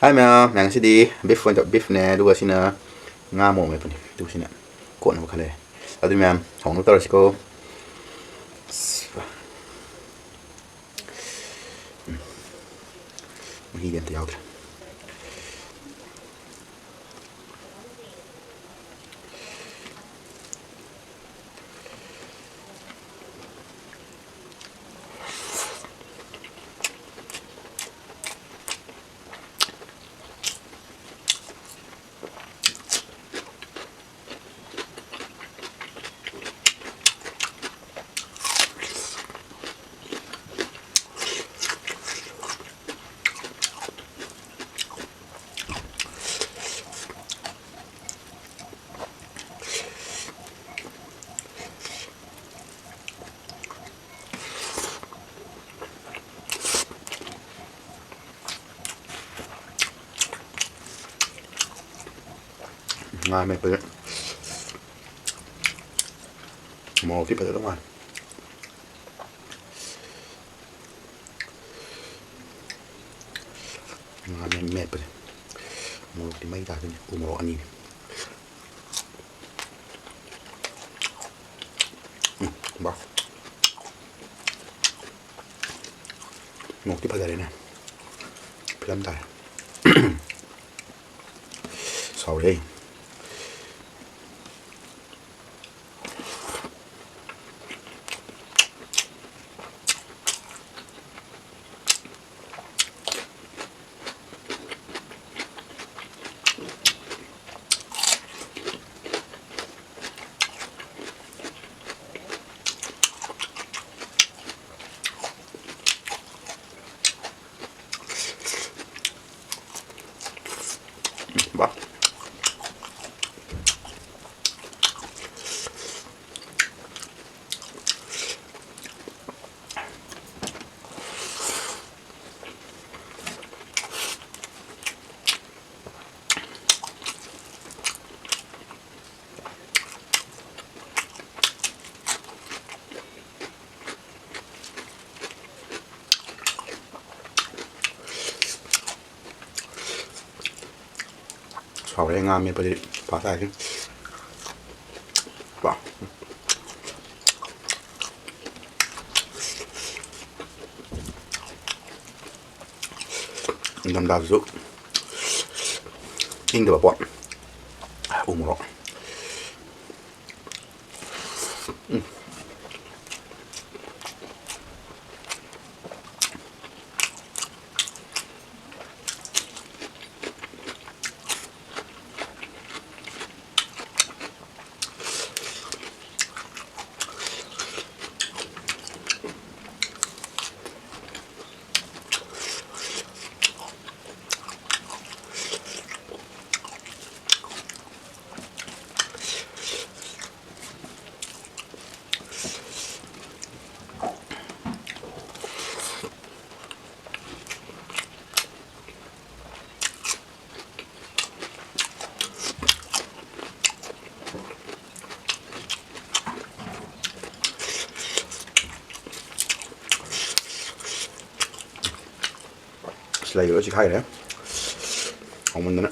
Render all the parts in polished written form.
Hai mèo, nàng sẽ đi beef phun beef nè, đua xin nga mồm này phần đua xin cuộn vào cái này. Ở đây mèo, hỏng nó tao rồi cô. Ghi điện thì out. Nga mày phải màu tiếp phải đúng không? Nga mày phải màu thì mấy ta thôi, màu anh bóc màu tiếp phải đây nè, làm tay sau đây bóc sau đây Nga mày phải phá tay chứ, wow. Làm đào dụng in được bọn một 슬라이드로 지금 하이래 어머니는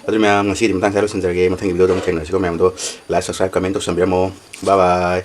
ꯑꯗꯨ ꯃꯌꯥꯝ ꯉꯁꯤꯗꯤ ꯃꯇꯥꯡ ꯆꯥ ꯂꯣꯏꯁꯤꯟꯖꯔꯒꯦ ꯃꯊꯪꯒꯤ ꯚꯤꯗꯤꯑꯣꯗ ꯑꯃꯨꯛ ꯊꯦꯡꯅꯔꯁꯤꯀꯣ ꯃꯌꯥꯝꯗꯣ ꯂꯥꯏꯛ ꯁꯕꯁꯀ꯭ꯔꯥꯏꯕ ꯀꯃꯦꯟ ꯇꯧꯁꯟꯕꯤꯔꯝꯃꯣ ꯕꯥꯏ ꯕꯥꯏ